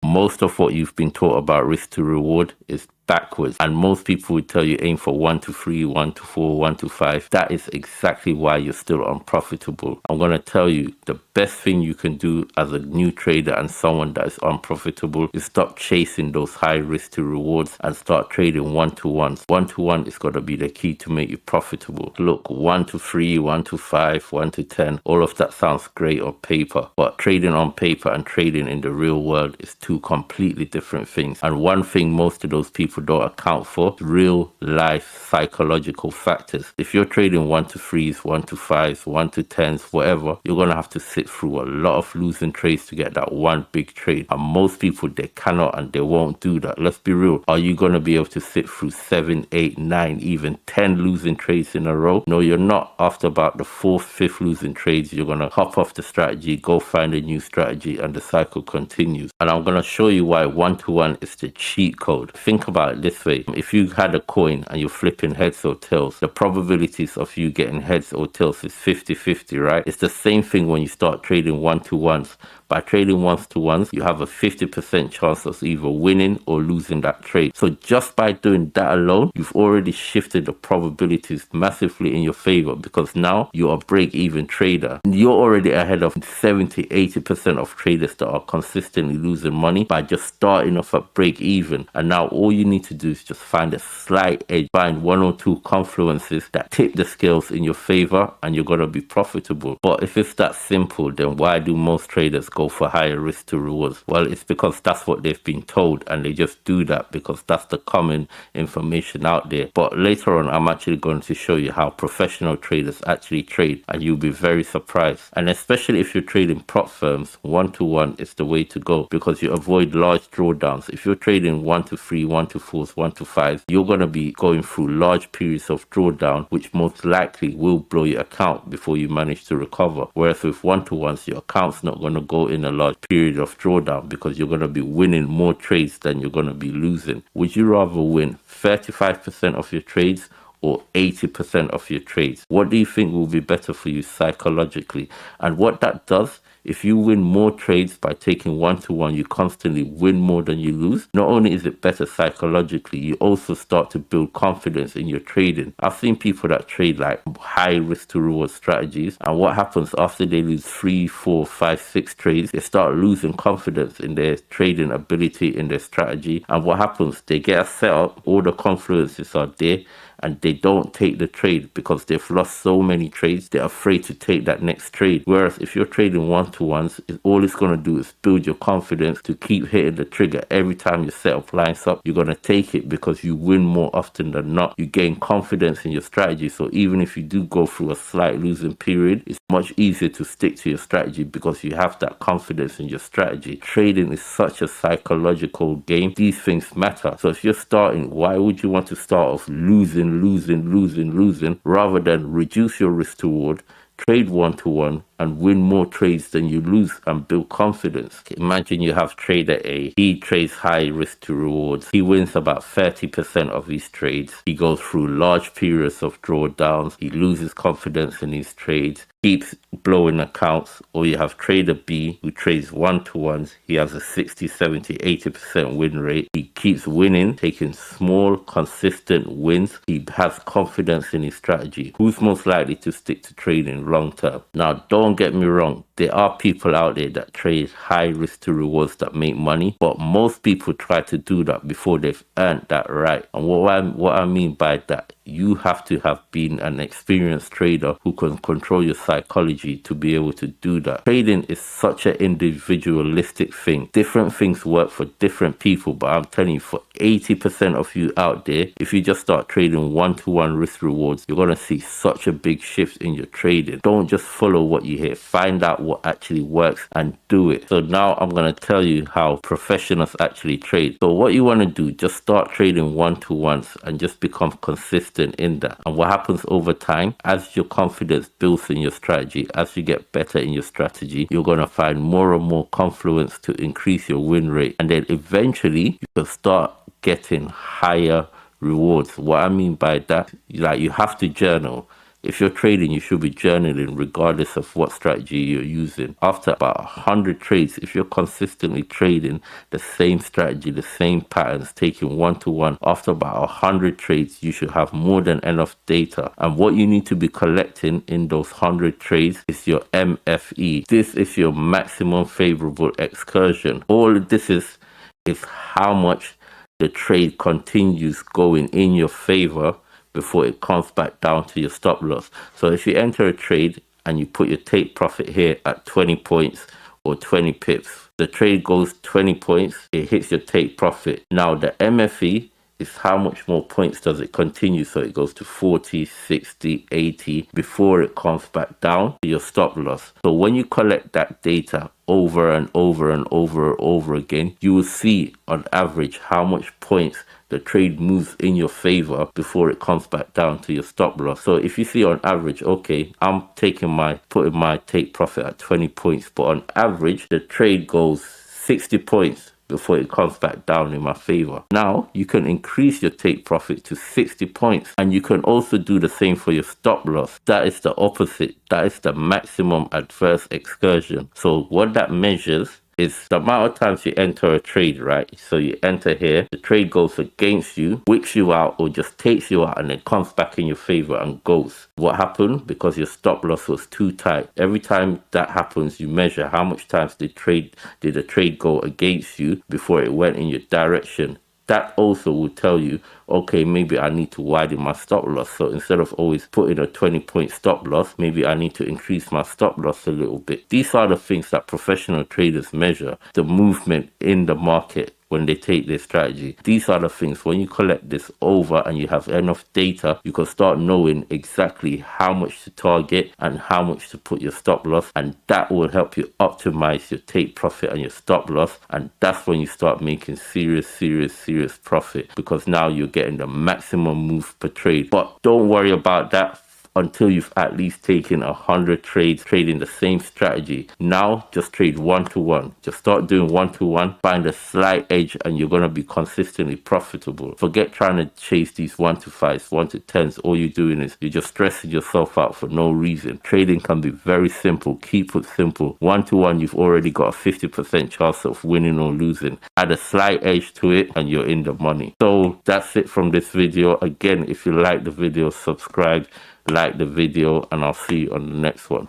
Most of what you've been taught about risk to reward is backwards, and most people would tell you aim for 1 to 3, 1 to 4, 1 to 5. That is exactly why you're still unprofitable. I'm going to tell you the best thing you can do as a new trader and someone that is unprofitable is stop chasing those high risk to rewards and start trading 1-to-1s. 1-to-1 is going to be the key to make you profitable. Look, 1 to 3, 1 to 5, 1 to 10, all of that sounds great on paper, but trading on paper and trading in the real world is two completely different things. And one thing most of those people don't account for, real life psychological factors. If you're trading 1 to 3s, 1 to 5s, 1 to 10s, whatever, you're going to have to sit through a lot of losing trades to get that one big trade. And most people, they cannot and they won't do that. Let's be real. Are you going to be able to sit through 7, 8, 9, even 10 losing trades in a row? No, you're not. After about the 4th, 5th losing trades, you're going to hop off the strategy, go find a new strategy, and the cycle continues. And I'm going to show you why 1-to-1 is the cheat code. Think about it this way. If you had a coin and you're flipping heads or tails, the probabilities of you getting heads or tails is 50-50, right? It's the same thing when you start trading 1-to-1s. By trading 1-to-1s, you have a 50% chance of either winning or losing that trade. So just by doing that alone, you've already shifted the probabilities massively in your favor, because now you're a break-even trader. You're already ahead of 70-80% of traders that are consistently losing money by just starting off at break-even. And now all you need to do is just find a slight edge, find 1 or 2 confluences that tip the scales in your favor, and you're going to be profitable. But if it's that simple, then why do most traders go for higher risk to rewards? Well, it's because that's what they've been told, and they just do that because that's the common information out there. But later on, I'm actually going to show you how professional traders actually trade, and you'll be very surprised. And especially if you're trading prop firms, 1-to-1 is the way to go, because you avoid large drawdowns. If you're trading 1 to 3, 1 to 4s, 1 to 5s, you're going to be going through large periods of drawdown, which most likely will blow your account before you manage to recover. Whereas with 1-to-1s, your account's not going to go in a large period of drawdown, because you're going to be winning more trades than you're going to be losing. Would you rather win 35% of your trades or 80% of your trades? What do you think will be better for you psychologically? And what that does, if you win more trades by taking 1-to-1, you constantly win more than you lose. Not only is it better psychologically, you also start to build confidence in your trading. I've seen people that trade like high risk to reward strategies, and what happens after they lose 3, 4, 5, 6 trades, they start losing confidence in their trading ability, in their strategy. And what happens? They get a setup, all the confluences are there, and they don't take the trade because they've lost so many trades, they're afraid to take that next trade. Whereas if you're trading 1-to-1s, all it's going to do is build your confidence to keep hitting the trigger every time your setup lines up. You're going to take it because you win more often than not. You gain confidence in your strategy. So even if you do go through a slight losing period, it's much easier to stick to your strategy because you have that confidence in your strategy. Trading is such a psychological game. These things matter. So if you're starting, why would you want to start off losing rather than reduce your risk to reward, trade 1-to-1 and win more trades than you lose and build confidence? Imagine you have trader A. He trades high risk to rewards. He wins about 30% of his trades. He goes through large periods of drawdowns. He loses confidence in his trades, keeps blowing accounts. Or you have trader B who trades 1-to-1s. He has a 60, 70, 80% win rate. He keeps winning, taking small, consistent wins. He has confidence in his strategy. Who's most likely to stick to trading long term? Now, don't get me wrong. There are people out there that trade high risk to rewards that make money, but most people try to do that before they've earned that right. And what I mean by that, you have to have been an experienced trader who can control your psychology to be able to do that. Trading is such an individualistic thing. Different things work for different people, but I'm telling you, for 80% of you out there, if you just start trading 1-to-1 risk rewards, you're going to see such a big shift in your trading. Don't just follow what you hear. Find out what actually works and do it. So now I'm going to tell you how professionals actually trade. So what you want to do, just start trading 1-to-1s and just become consistent in that. And what happens over time, as your confidence builds in your strategy, as you get better in your strategy, you're going to find more and more confluence to increase your win rate. And then eventually you can start getting higher rewards. What I mean by that, like, you have to journal. If you're trading, you should be journaling regardless of what strategy you're using. After about 100 trades, if you're consistently trading the same strategy, the same patterns, taking one-to-one, after about 100 trades, you should have more than enough data. And what you need to be collecting in those 100 trades is your MFE. This is your maximum favorable excursion. All of this is how much the trade continues going in your favor before it comes back down to your stop loss. So if you enter a trade and you put your take profit here at 20 points or 20 pips, the trade goes 20 points, it hits your take profit. Now the MFE is how much more points does it continue, so it goes to 40, 60, 80 before it comes back down to your stop loss. So when you collect that data over and over and over and over again, you will see on average how much points the trade moves in your favor before it comes back down to your stop loss. So if you see on average, okay, I'm putting my take profit at 20 points, but on average the trade goes 60 points before it comes back down in my favor. Now you can increase your take profit to 60 points, and you can also do the same for your stop loss. That is the opposite. That is the maximum adverse excursion. So what that measures is the amount of times you enter a trade, right? So you enter here, the trade goes against you, wicks you out, or just takes you out and then comes back in your favor and goes. What happened? Because your stop loss was too tight. Every time that happens, you measure how much times did the trade go against you before it went in your direction. That also will tell you, okay, maybe I need to widen my stop loss. So instead of always putting a 20-point stop loss, maybe I need to increase my stop loss a little bit. These are the things that professional traders measure, the movement in the market when they take their strategy. These are the things, when you collect this over and you have enough data, you can start knowing exactly how much to target and how much to put your stop loss, and that will help you optimize your take profit and your stop loss. And that's when you start making serious profit, because now you're getting the maximum move per trade. But don't worry about that until you've at least taken 100 trades trading the same strategy. Now just trade one-to-one. Just start doing one-to-one, find a slight edge, and you're going to be consistently profitable. Forget trying to chase these 1-to-5s, 1-to-10s. All you're doing is you're just stressing yourself out for no reason. Trading can be very simple. Keep it simple. One-to-one, you've already got a 50% chance of winning or losing. Add a slight edge to it and you're in the money. So that's it from this video. Again, if you like the video, subscribe, like the video, and I'll see you on the next one.